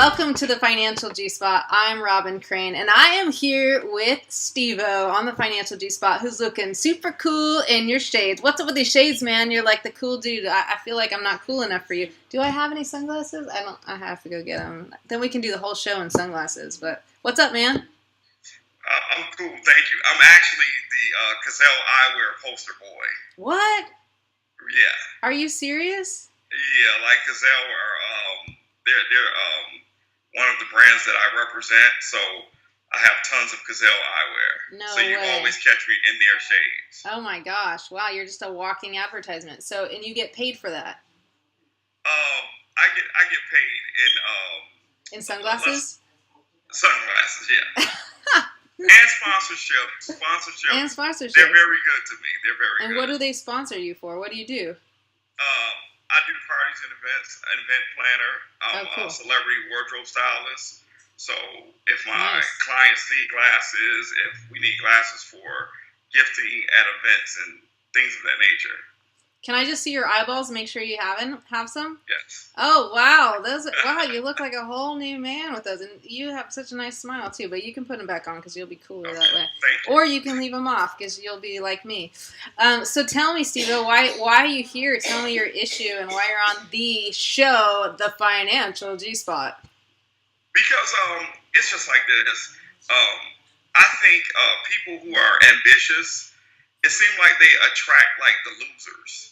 Welcome to the Financial G-Spot. I'm Robyn Crane, and I am here with Stevo on the Financial G-Spot, who's looking super cool in your shades. What's up with these shades, man? You're like the cool dude. I feel like I'm not cool enough for you. Do I have any sunglasses? I have to go get them. Then we can do the whole show in sunglasses. But what's up, man? I'm cool, thank you. I'm actually the Gazelle eyewear poster boy. What? Yeah. Are you serious? Yeah, like Gazelle are they're one of the brands that I represent, so I have tons of Gazelle eyewear. No so you way. always catch me in their shades. Oh my gosh! Wow, you're just a walking advertisement. So, and you get paid for that? I get paid In sunglasses. Sunglasses, yeah. And sponsorship. And sponsorship. They're very good to me. They're very good. And what do they sponsor you for? What do you do? I do parties and events, an event planner. I'm cool. a celebrity wardrobe stylist. So if my clients need glasses, if we need glasses for gifting at events and things of that nature. Can I just see your eyeballs? Make sure you have some. Yes. Oh wow, wow! You look like a whole new man with those, and you have such a nice smile too. But you can put them back on because you'll be cooler that way. Thank you. Or you can leave them off because you'll be like me. So tell me, Stevo, why are you here? Tell me your issue and why you're on the show, the Financial G-Spot. Because it's just like this. I think people who are ambitious, it seems like they attract like the losers.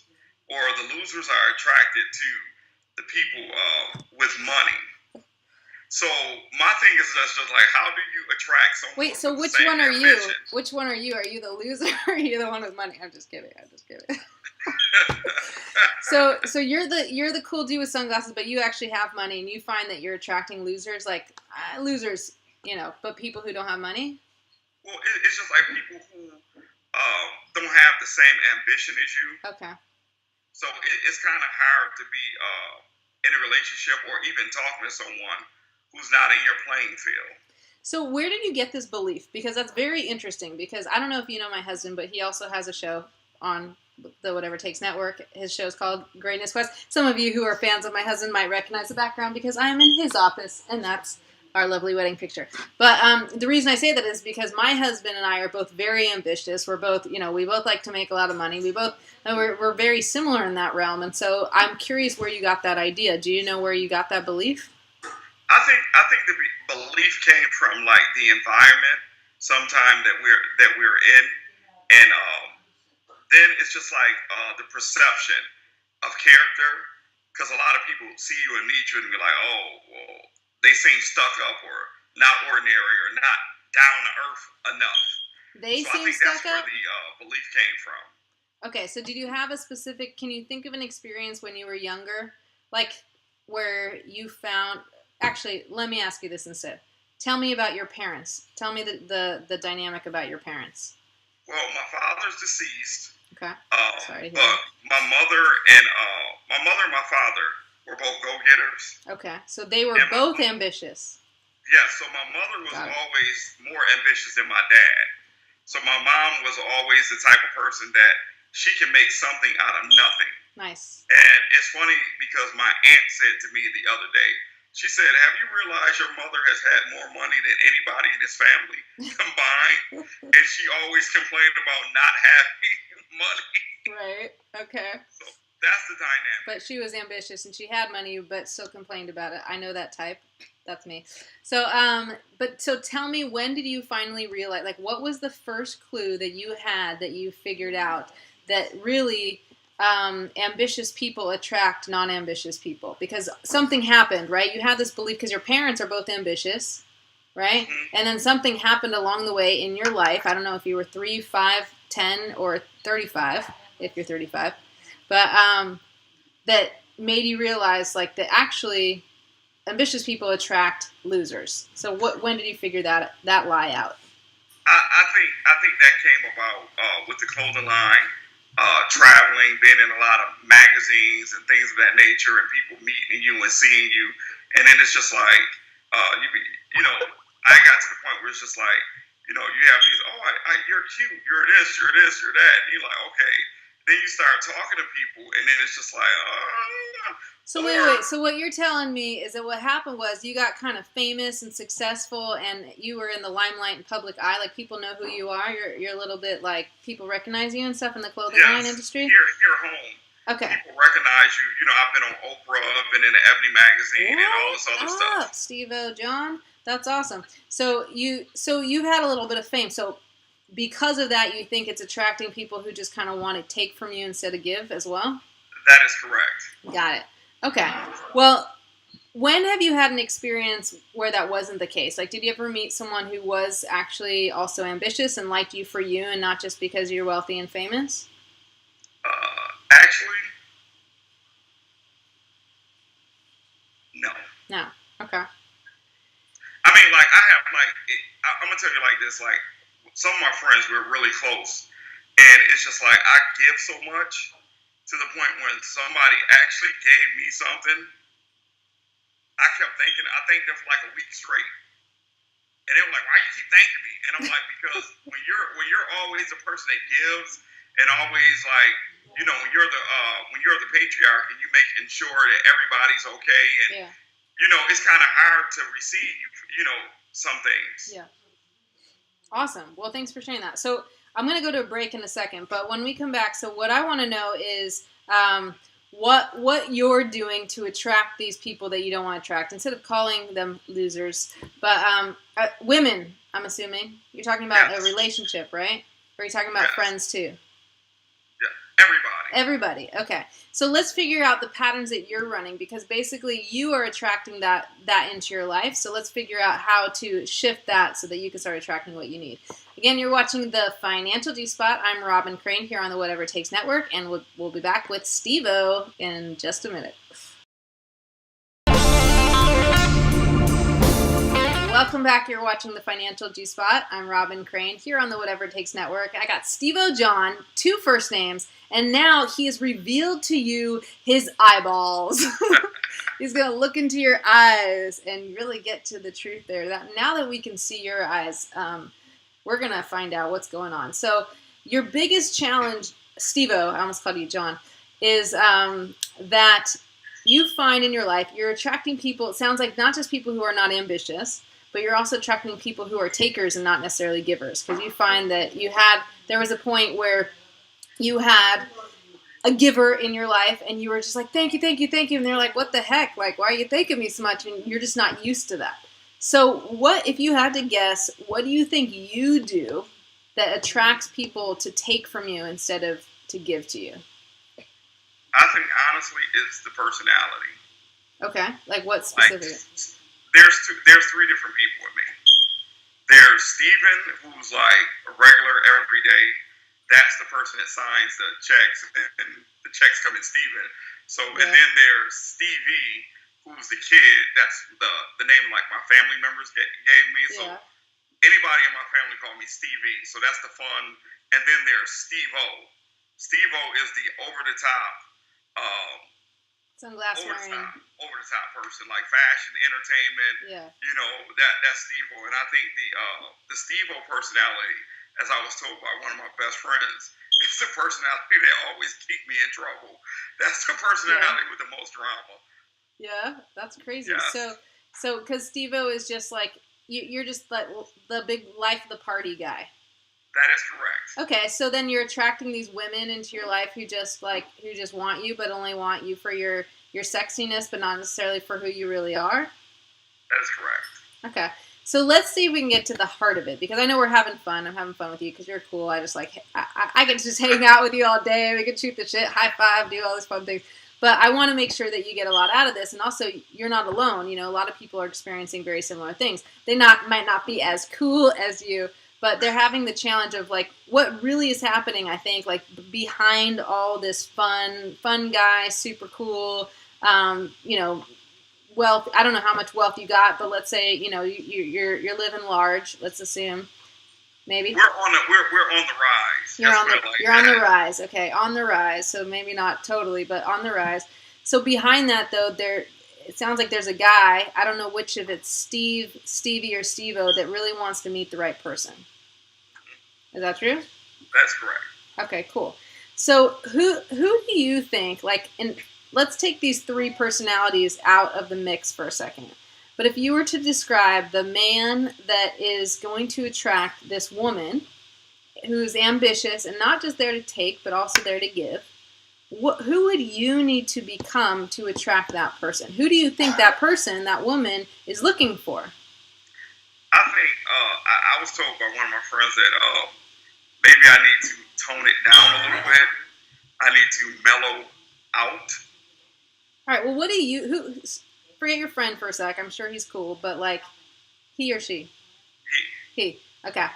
Or the losers are attracted to the people with money. So my thing is just like, how do you attract someone? Wait, so with which the same one are ambition? you? Which one are you? Are you the loser or are you the one with money? I'm just kidding. So you're the cool dude with sunglasses, but you actually have money, and you find that you're attracting losers, like losers, but people who don't have money. Well, it's just like people who don't have the same ambition as you. Okay. So it's kind of hard to be in a relationship or even talking to someone who's not in your playing field. So where did you get this belief? Because that's very interesting. Because I don't know if you know my husband, but he also has a show on the Whatever Takes Network. His show is called Greatness Quest. Some of you who are fans of my husband might recognize the background because I am in his office, and that's our lovely wedding picture. But the reason I say that is because my husband and I are both very ambitious. We're both, we both like to make a lot of money. We're very similar in that realm. And so I'm curious where you got that idea. Do you know where you got that belief? I think the belief came from like the environment sometime that we're in. And then it's just like the perception of character. Because a lot of people see you and meet you and be like, oh, well, they seem stuck up or not ordinary or not down to earth enough. They so seem I think stuck that's up? where the belief came from. Okay, so did you have a specific, can you think of an experience when you were younger? Like where you found, actually, let me ask you this instead. Tell me about your parents. Tell me the dynamic about your parents. Well, my father's deceased. Okay. Sorry to hear but that. my mother and my father were both go-getters. Okay, so they were both ambitious. Yeah, so my mother was always more ambitious than my dad. So my mom was always the type of person that she can make something out of nothing. Nice. And it's funny because my aunt said to me the other day, she said, have you realized your mother has had more money than anybody in this family combined? And she always complained about not having money. Right, okay. So that's the dynamic. But she was ambitious and she had money, but still complained about it. I know that type. That's me. So, so tell me, when did you finally realize, like, what was the first clue that you had that you figured out that really ambitious people attract non-ambitious people? Because something happened, right? You had this belief because your parents are both ambitious, right? Mm-hmm. And then something happened along the way in your life. I don't know if you were 3, 5, 10, or 35, if you're 35. But that made you realize, like, that actually ambitious people attract losers. So when did you figure that lie out? I think that came about with the clothing line, traveling, being in a lot of magazines and things of that nature, and people meeting you and seeing you, and then it's just like I got to the point where it's just like you have these, you're cute, you're this, you're that, and you're like, okay. then you start talking to people, and then it's just like, So wait. So what you're telling me is that what happened was you got kind of famous and successful, and you were in the limelight and public eye. Like people know who you are. You're a little bit like people recognize you and stuff in the clothing line industry. Here home. Okay. People recognize you. You know, I've been on Oprah, I've been in the Ebony magazine, and all this other stuff. Stevo John, that's awesome. So you've had a little bit of fame. So because of that, you think it's attracting people who just kind of want to take from you instead of give as well? That is correct. Got it. Okay. Well, when have you had an experience where that wasn't the case? Like, did you ever meet someone who was actually also ambitious and liked you for you and not just because you're wealthy and famous? Actually, no. No. Okay. I mean, like, I'm going to tell you like this, like, some of my friends, we're really close, and it's just like, I give so much to the point when somebody actually gave me something, I kept thinking, I thanked them for like a week straight. And they were like, why you keep thanking me? And I'm like, because when you're always the person that gives and always like, you know, when you're the patriarch and you making sure that everybody's okay and you know, it's kind of hard to receive, you know, some things. Yeah. Awesome. Well, thanks for sharing that. So I'm going to go to a break in a second, but when we come back, so what I want to know is what you're doing to attract these people that you don't want to attract, instead of calling them losers. But women, I'm assuming. You're talking about a relationship, right? Or are you talking about friends too? Yeah, everybody. Okay. So let's figure out the patterns that you're running, because basically you are attracting that into your life. So let's figure out how to shift that so that you can start attracting what you need. Again, you're watching the Financial G-Spot. I'm Robyn Crane here on the Whatever It Takes Network, and we'll be back with Stevo in just a minute. Welcome back. You're watching the Financial G-Spot. I'm Robyn Crane here on the Whatever It Takes Network. I got Stevo John, 2 first names, and now he has revealed to you his eyeballs. He's going to look into your eyes and really get to the truth there. Now that we can see your eyes, we're going to find out what's going on. So your biggest challenge, Stevo, I almost called you John, is that you find in your life you're attracting people, it sounds like not just people who are not ambitious, but you're also attracting people who are takers and not necessarily givers. Because you find that there was a point where you had a giver in your life and you were just like, thank you, thank you, thank you. And they're like, what the heck? Like, why are you thanking me so much? And you're just not used to that. So what, if you had to guess, what do you think you do that attracts people to take from you instead of to give to you? I think, honestly, it's the personality. Okay. Like what specifically? There's 3 different people with me. There's Steven, who's like a regular everyday. That's the person that signs the checks, and the checks come in Steven. So, and then there's Stevie, who's the kid. That's the name like my family members gave me. So anybody in my family call me Stevie. So that's the fun. And then there's Stevo. Stevo is the over-the-top, sunglass wearing, over the top person, like fashion, entertainment. You know, that's Stevo. And I think the Stevo personality, as I was told by one of my best friends, is the personality that always keep me in trouble. That's the personality with the most drama. Yeah, that's crazy. Yeah. So because Stevo is just like you're just like the big life of the party guy. That is correct. Okay, so then you're attracting these women into your life who just want you, but only want you for your sexiness, but not necessarily for who you really are? That is correct. Okay, so let's see if we can get to the heart of it, because I know we're having fun. I'm having fun with you because you're cool. I just I can just hang out with you all day. We can shoot the shit, high five, do all these fun things. But I want to make sure that you get a lot out of this, and also you're not alone. You know, a lot of people are experiencing very similar things. They might not be as cool as you, but they're having the challenge of like what really is happening. I think like behind all this fun guy, super cool, you know, wealth. I don't know how much wealth you got, but let's say you know you're living large. Let's assume maybe we're on the rise. You're on the rise. Okay, on the rise. So maybe not totally, but on the rise. So behind that though, it sounds like there's a guy, I don't know which if it's Stevie, or Stevo, that really wants to meet the right person. Is that true? That's correct. Okay, cool. So who do you think, like, and let's take these three personalities out of the mix for a second. But if you were to describe the man that is going to attract this woman who's ambitious and not just there to take, but also there to give, who would you need to become to attract that person? Who do you think that person, that woman, is looking for? I think I was told by one of my friends that maybe I need to tone it down a little bit. I need to mellow out. All right. Well, what do you? Forget your friend for a sec. I'm sure he's cool, but like, he or she? He. Okay.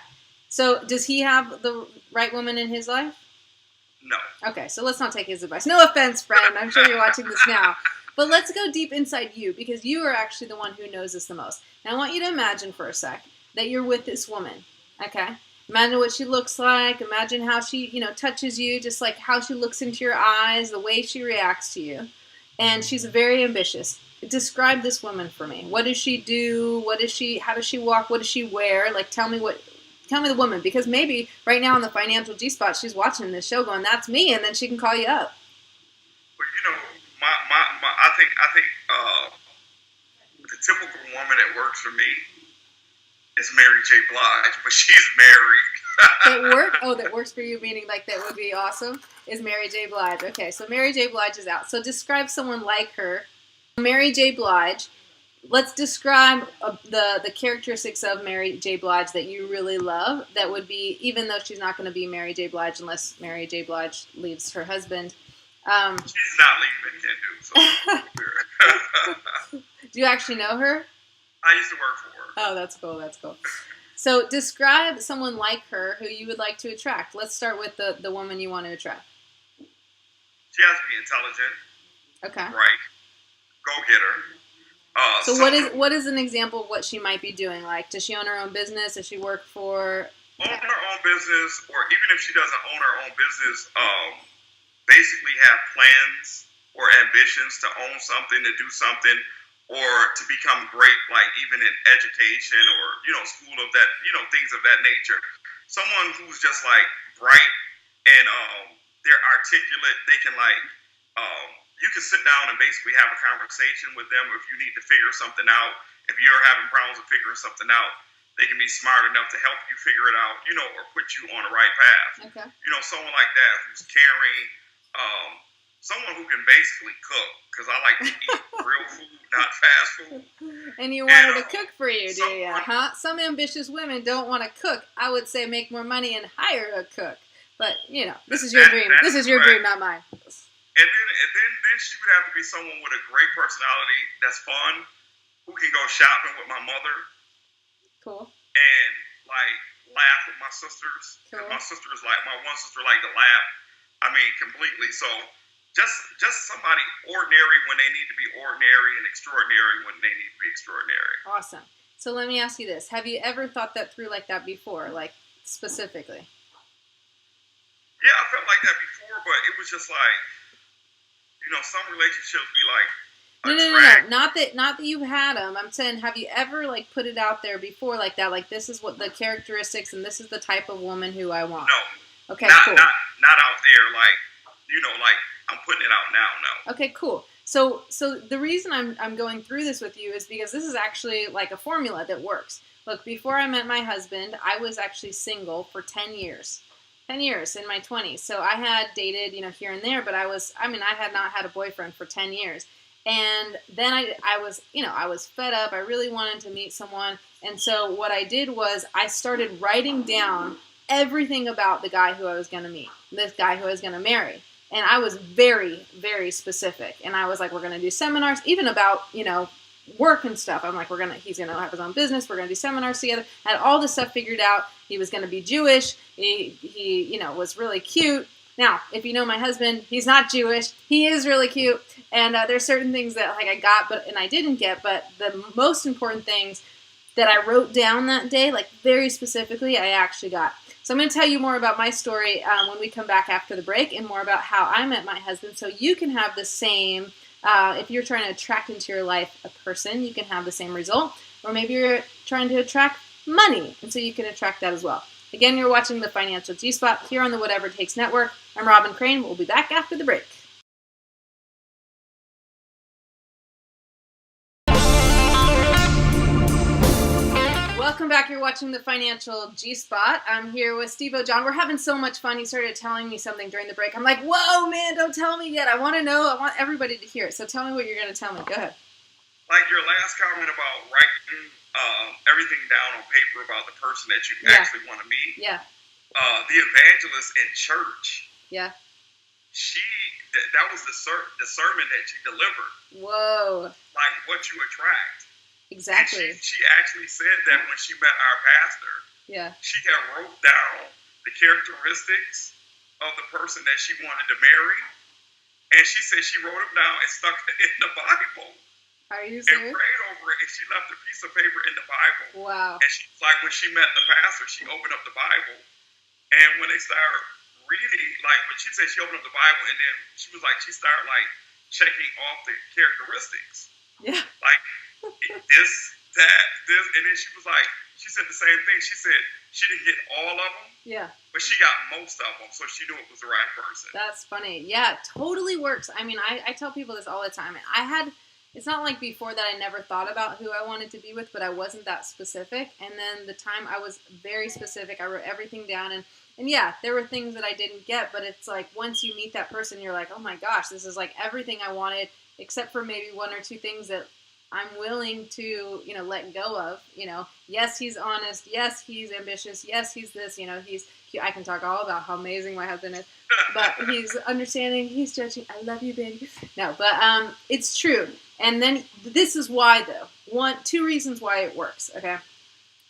So, does he have the right woman in his life? No. Okay. So let's not take his advice. No offense, friend. I'm sure you're watching this now. But let's go deep inside you, because you are actually the one who knows this the most. Now, I want you to imagine for a sec that you're with this woman. Okay. Imagine what she looks like. Imagine how she, touches you, just like how she looks into your eyes, the way she reacts to you. And she's very ambitious. Describe this woman for me. What does she do? How does she walk? What does she wear? Like, tell me the woman, because maybe right now on the financial G-spot, she's watching this show going, that's me, and then she can call you up. But I think the typical woman that works for me is Mary J. Blige, but she's married. That works for you, meaning like that would be awesome, is Mary J. Blige. Okay, so Mary J. Blige is out. So describe someone like her. Mary J. Blige, let's describe the characteristics of Mary J. Blige that you really love. That would be, even though she's not going to be Mary J. Blige unless Mary J. Blige leaves her husband. She's not leaving, can't do. So. Do you actually know her? I used to work for her. Oh, that's cool. So describe someone like her who you would like to attract. Let's start with the woman you want to attract. She has to be intelligent. Okay. Right. Go-getter. So what is an example of what she might be doing? Like, does she own her own business? Does she work for... Own her own business, or even if she doesn't own her own business, basically have plans or ambitions to own something, to do something, or to become great, like even in education or, school of that, things of that nature. Someone who's just like bright and they're articulate. They can you can sit down and basically have a conversation with them if you need to figure something out. If you're having problems with figuring something out, they can be smart enough to help you figure it out, or put you on the right path. Okay. Someone like that who's caring, someone who can basically cook, because I like to eat real food, not fast food. And you want her to cook for you, do you? Huh? Some ambitious women don't want to cook. I would say make more money and hire a cook. But, this is your dream. This is your dream, not mine. And then she would have to be someone with a great personality that's fun, who can go shopping with my mother. Cool. And, laugh with my sisters. Cool. My one sister like to laugh. Completely. So, just somebody ordinary when they need to be ordinary and extraordinary when they need to be extraordinary. Awesome. So let me ask you this. Have you ever thought that through like that before, like specifically? Yeah, I felt like that before, but it was just like, some relationships be like, No. Not that you've had them. I'm saying, have you ever put it out there before like that? Like, this is what the characteristics and this is the type of woman who I want. No. Okay, not, cool. Not out there I'm putting it out now. No. Okay, cool. So the reason I'm going through this with you is because this is actually like a formula that works. Look, before I met my husband, I was actually single for 10 years. 10 years in my 20s. So I had dated, here and there, but I had not had a boyfriend for 10 years. And then I was fed up. I really wanted to meet someone. And so what I did was I started writing down everything about the guy who I was going to meet, this guy who I was going to marry. And I was very, very specific. And I was like, we're going to do seminars, even about, work and stuff. I'm like, he's going to have his own business. We're going to do seminars together. I had all this stuff figured out. He was going to be Jewish. He was really cute. Now, if you know my husband, he's not Jewish. He is really cute. And there's certain things that I got, and I didn't get. But the most important things that I wrote down that day, very specifically, I actually got. So I'm going to tell you more about my story when we come back after the break, and more about how I met my husband, so you can have the same. If you're trying to attract into your life a person, you can have the same result. Or maybe you're trying to attract money, and so you can attract that as well. Again, you're watching The Financial G-Spot here on the Whatever It Takes Network. I'm Robyn Crane. We'll be back after the break. Welcome back. You're watching The Financial G-Spot. I'm here with Stevo John. We're having so much fun. He started telling me something during the break. I'm like, whoa, man, don't tell me yet. I want to know. I want everybody to hear it. So tell me what you're going to tell me. Go ahead. Like your last comment about writing everything down on paper about the person that you actually want to meet. Yeah. The evangelist in church. Yeah. That was the sermon that she delivered. Whoa. Like what you attract. Exactly. And she actually said that when she met our pastor. Yeah. She had wrote down the characteristics of the person that she wanted to marry. And she said she wrote them down and stuck it in the Bible. Are you And serious? prayed over it. And she left a piece of paper in the Bible. Wow. And she's like, when she met the pastor, she opened up the Bible. And when they started reading, like when she said she opened up the Bible, and then she was like, she started like checking off the characteristics. Yeah. Like, this, that, this, and then she was like, she said the same thing. She said she didn't get all of them. Yeah. But she got most of them, so she knew it was the right person. That's funny. Yeah, totally works. I mean, I tell people this all the time. It's not like before that I never thought about who I wanted to be with, but I wasn't that specific. And then the time I was very specific, I wrote everything down. And yeah, there were things that I didn't get, but it's like once you meet that person, you're like, oh my gosh, this is like everything I wanted, except for maybe one or two things that I'm willing to, let go of. Yes, he's honest. Yes, he's ambitious. Yes, he's this. I can talk all about how amazing my husband is, but he's understanding. He's judging. I love you, baby. No, but it's true. And then this is why, though. Two reasons why it works. Okay.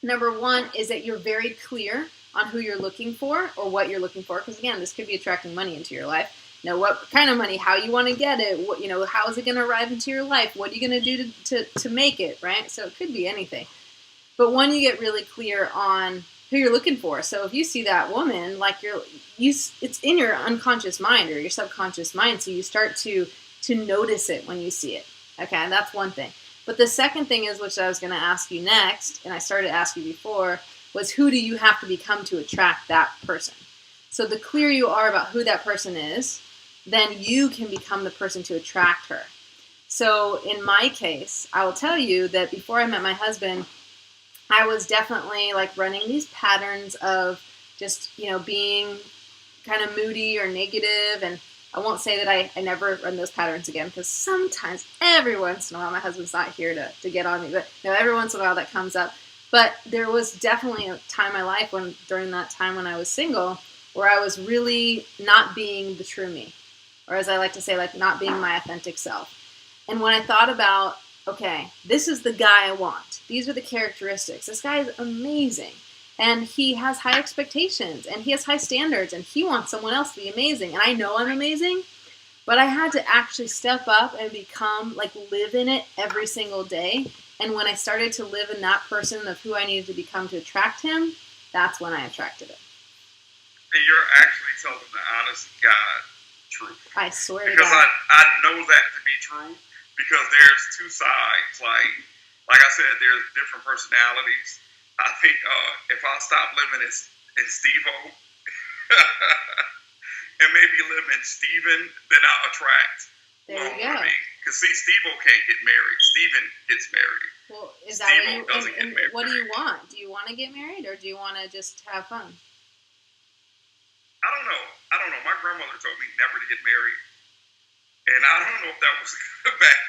Number one is that you're very clear on who you're looking for or what you're looking for. Because again, this could be attracting money into your life. What kind of money, how you want to get it, how is it going to arrive into your life, what are you going to do to make it, right? So it could be anything. But one, you get really clear on who you're looking for. So if you see that woman, like it's in your unconscious mind or your subconscious mind, so you start to notice it when you see it. Okay, and that's one thing. But the second thing is, which I was going to ask you next, and I started to ask you before, was who do you have to become to attract that person? So the clearer you are about who that person is, then you can become the person to attract her. So in my case, I will tell you that before I met my husband, I was definitely like running these patterns of just, being kind of moody or negative. And I won't say that I never run those patterns again, because sometimes, every once in a while, my husband's not here to get on me, but every once in a while that comes up. But there was definitely a time in my life during that time when I was single, where I was really not being the true me. Or as I like to say, like not being my authentic self. And when I thought about, okay, this is the guy I want. These are the characteristics. This guy is amazing. And he has high expectations. And he has high standards. And he wants someone else to be amazing. And I know I'm amazing. But I had to actually step up and live in it every single day. And when I started to live in that person of who I needed to become to attract him, that's when I attracted him. And you're actually telling the honest God truth. I swear to God. Because I know that to be true, because there's two sides. Like I said, there's different personalities. I think if I stop living in Stevo and maybe live in Steven, then I'll attract. There you go. Because see, Stevo can't get married. Steven gets married. Well, is that Stevo doesn't get married. What do you want? Do you want to get married, or do you want to just have fun? I don't know. My grandmother told me never to get married, and I don't know if that was good or bad.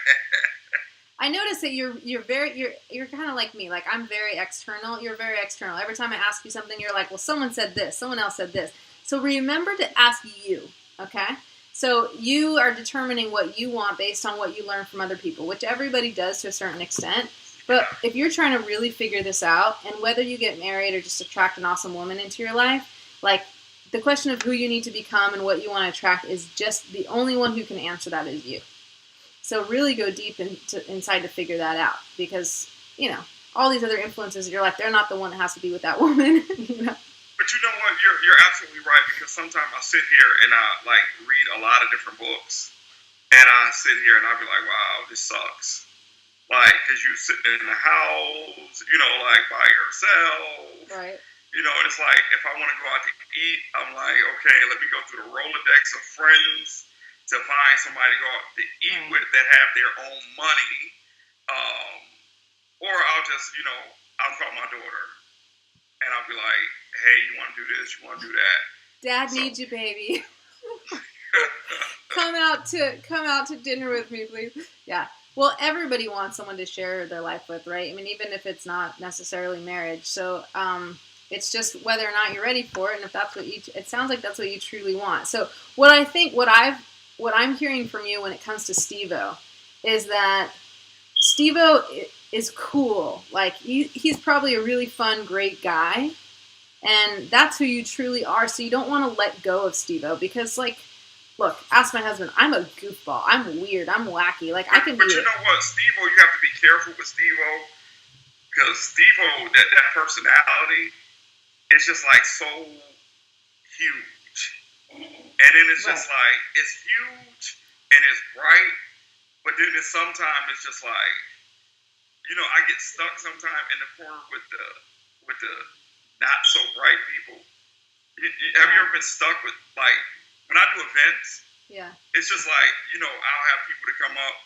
I notice that you're kind of like me. Like I'm very external. You're very external. Every time I ask you something, you're like, well, someone said this, someone else said this. So remember to ask you. Okay. So you are determining what you want based on what you learn from other people, which everybody does to a certain extent. But if you're trying to really figure this out, and whether you get married or just attract an awesome woman into your life, like the question of who you need to become and what you want to attract is just the only one who can answer that is you. So really go deep inside to figure that out, because, all these other influences in your life, they're not the one that has to be with that woman. But you know what? You're absolutely right, because sometimes I sit here and I read a lot of different books, and I sit here and I'll be like, wow, this sucks. Because you're sitting in the house, by yourself. Right. It's like if I want to go out to eat, I'm like, okay, let me go through the Rolodex of friends to find somebody to go out to eat Right. with that have their own money. Um, or I'll just, I'll call my daughter and I'll be like, hey, you want to do this? You want to do that? Dad needs you, baby. Come out to dinner with me, please. Yeah. Well, everybody wants someone to share their life with, right? I mean, even if it's not necessarily marriage. So, it's just whether or not you're ready for it, and if that's what it sounds like that's what you truly want. So, what I'm hearing from you when it comes to Stevo is that Stevo is cool. Like he's probably a really fun, great guy, and that's who you truly are. So you don't want to let go of Stevo because, like, look, ask my husband. I'm a goofball. I'm weird. I'm wacky. Like I can. But you know what, Stevo? You have to be careful with Stevo because Stevo, that personality, is just like so huge, and then it's just like it's huge and it's bright, but then sometimes it's just like, I get stuck sometimes in the corner with the not so bright people. Have you ever been stuck with, like, when I do events? Yeah. It's just like, I'll have people to come up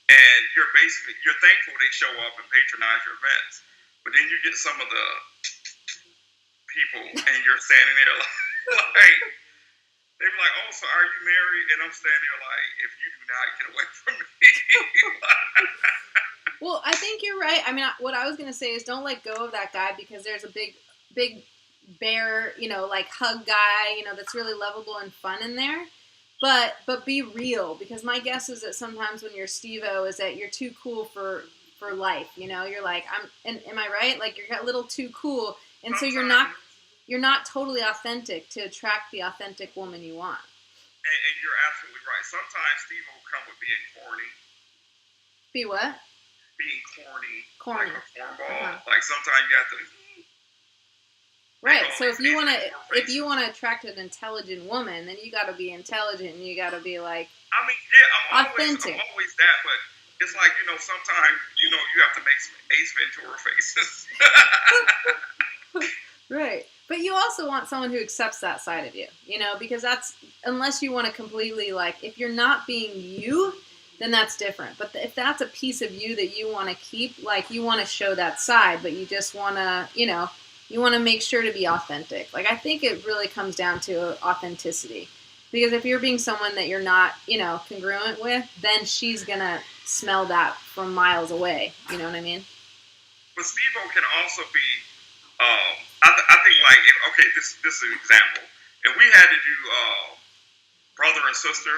and you're thankful they show up and patronize your events, but then you get some of the people and you're standing there like they be like, oh, so are you married? And I'm standing there like, if you do not, get away from me. Well, I think you're right. I mean, what I was going to say is don't let go of that guy because there's a big bear, like hug guy, that's really lovable and fun in there. But be real, because my guess is that sometimes when you're Stevo is that you're too cool for life. You're like, am I right? Like you're a little too cool, and so you're not totally authentic to attract the authentic woman you want. And you're absolutely right. Sometimes Stevo will come with being corny. Be what? Being corny. Corny. Like a cornball. Like sometimes you have to. Right. So if you want to attract an intelligent woman, then you got to be intelligent and you got to be like. I mean, yeah, I'm authentic. always that, but it's like sometimes you have to make some Ace Ventura faces. Right. But you also want someone who accepts that side of you, because that's, unless you want to completely, like, if you're not being you, then that's different. But if that's a piece of you that you want to keep, like, you want to show that side, but you just want to, you want to make sure to be authentic. Like, I think it really comes down to authenticity. Because if you're being someone that you're not, congruent with, then she's going to smell that from miles away. You know what I mean? But Stevo can also be, I think, like, this is an example. If we had to do brother and sister,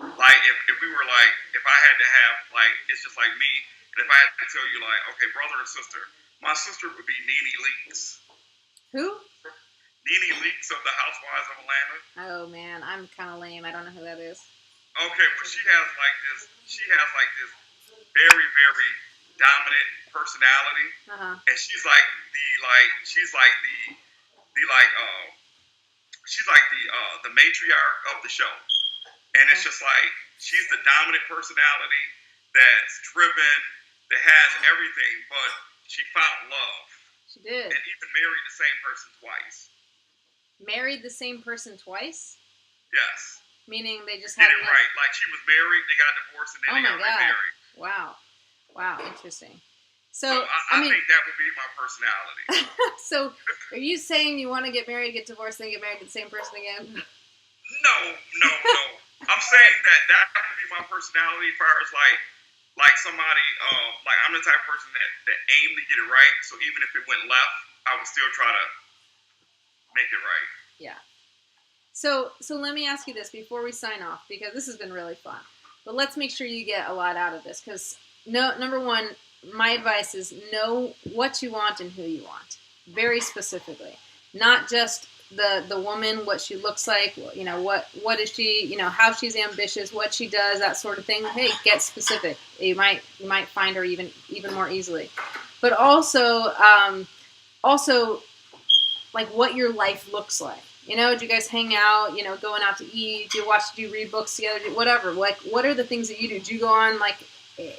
like, if we were, like, if I had to have, like, it's just like me, and if I had to tell you, like, okay, brother and sister, my sister would be Nene Leakes. Who? Nene Leakes of the Housewives of Atlanta. Oh, man, I'm kind of lame. I don't know who that is. Okay, but she has, like, this very, very dominant personality, and she's like the matriarch of the show, and it's just like she's the dominant personality that's driven, that has everything, but she found love. She did, and even married the same person twice. Married the same person twice? Yes. Meaning they just did it right. Like she was married, they got divorced, and then they got remarried. Wow, interesting. So I think that would be my personality. So, are you saying you want to get married, get divorced, then get married to the same person again? No. I'm saying that would be my personality as far as like somebody, like I'm the type of person that aim to get it right. So even if it went left, I would still try to make it right. Yeah. So let me ask you this before we sign off, because this has been really fun. But let's make sure you get a lot out of this, because number one, my advice is know what you want and who you want, very specifically. Not just the woman, what she looks like, what is she, how she's ambitious, what she does, that sort of thing. Hey, get specific. You might find her even more easily. But also like what your life looks like. Do you guys hang out, going out to eat, do you read books together, whatever. Like, what are the things that you do? Do you go on, like,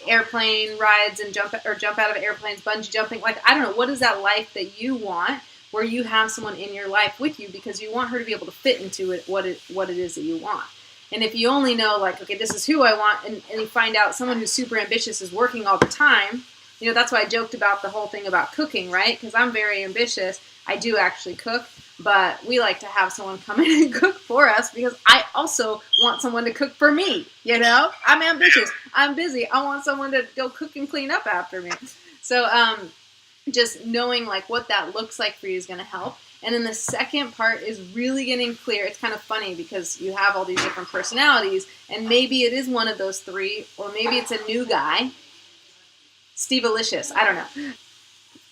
airplane rides and jump out of airplanes, bungee jumping? Like, I don't know. What is that life that you want? where you have someone in your life with you because you want her to be able to fit into it, what it is that you want. And if you only know, like, okay, this is who I want, and you find out someone who's super ambitious is working all the time, that's why I joked about the whole thing about cooking, right? Because I'm very ambitious. I do actually cook, but we like to have someone come in and cook for us because I also want someone to cook for me, I'm ambitious. I'm busy. I want someone to go cook and clean up after me. So just knowing, like, what that looks like for you is going to help. And then the second part is really getting clear. It's kind of funny because you have all these different personalities, and maybe it is one of those three, or maybe it's a new guy. Stevolicious. I don't know.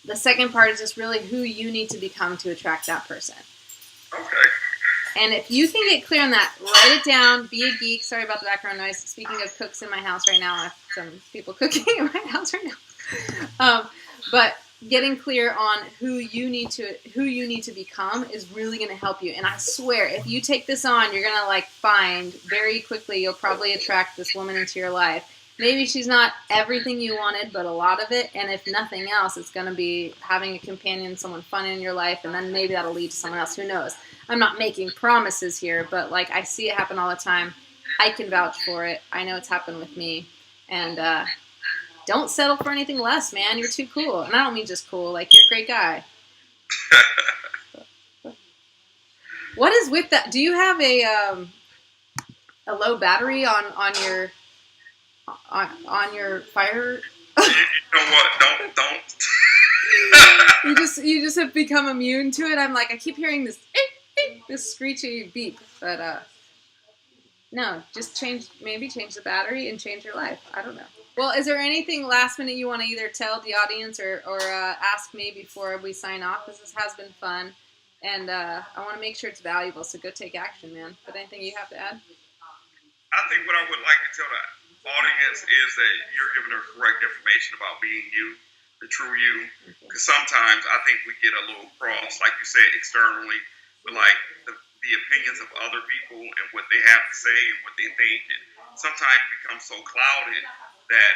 The second part is just really who you need to become to attract that person. Okay. And if you can get clear on that, write it down. Be a geek. Sorry about the background noise. Speaking of cooks in my house right now, I have some people cooking in my house right now. But getting clear on who you need to become is really going to help you. And I swear, if you take this on, you're going to, like, find very quickly you'll probably attract this woman into your life. Maybe she's not everything you wanted, but a lot of it. And if nothing else, it's going to be having a companion, someone fun in your life, and then maybe that'll lead to someone else. Who knows? I'm not making promises here, but, like, I see it happen all the time. I can vouch for it. I know it's happened with me. And don't settle for anything less, man. You're too cool. And I don't mean just cool. Like, you're a great guy. What is with that? Do you have a low battery on your fire? You know what? Don't. you just have become immune to it. I'm like, I keep hearing this this screechy beep, but no, just change the battery and change your life. I don't know. Well, is there anything last minute you want to either tell the audience or ask me before we sign off? Because this has been fun, and I want to make sure it's valuable. So go take action, man. But anything you have to add? I think what I would like to tell the audience is that you're giving her correct information about being you, the true you. Because sometimes I think we get a little cross, like you said, externally, with, like, the opinions of other people and what they have to say and what they think. And sometimes it becomes so clouded that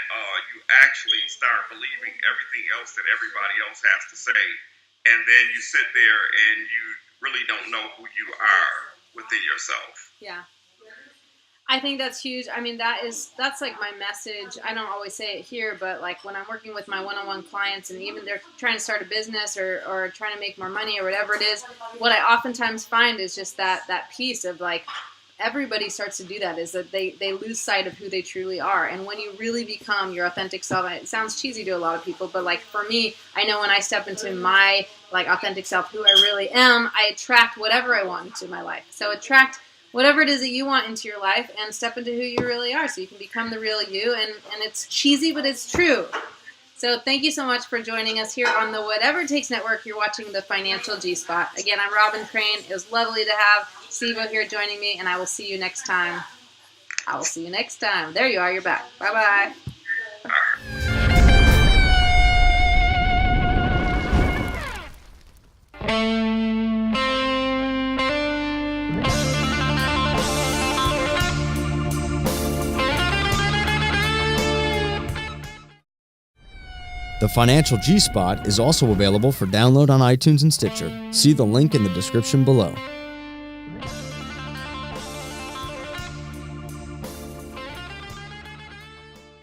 you actually start believing everything else that everybody else has to say. And then you sit there and you really don't know who you are within yourself. Yeah. I think that's huge. I mean, that's like my message. I don't always say it here, but, like, when I'm working with my one-on-one clients and even they're trying to start a business or trying to make more money or whatever it is, what I oftentimes find is just that piece of, like, everybody starts to do that, is that they lose sight of who they truly are. And when you really become your authentic self, and it sounds cheesy to a lot of people, but, like, for me, I know when I step into my, like, authentic self, who I really am, I attract whatever I want into my life. So attract whatever it is that you want into your life and step into who you really are so you can become the real you. And it's cheesy, but it's true. So thank you so much for joining us here on the Whatever It Takes Network. You're watching the Financial G-Spot. Again, I'm Robyn Crane. It was lovely to have Stevo here joining me, and I will see you next time. There you are. You're back. Bye-bye. The Financial G-Spot is also available for download on iTunes and Stitcher. See the link in the description below.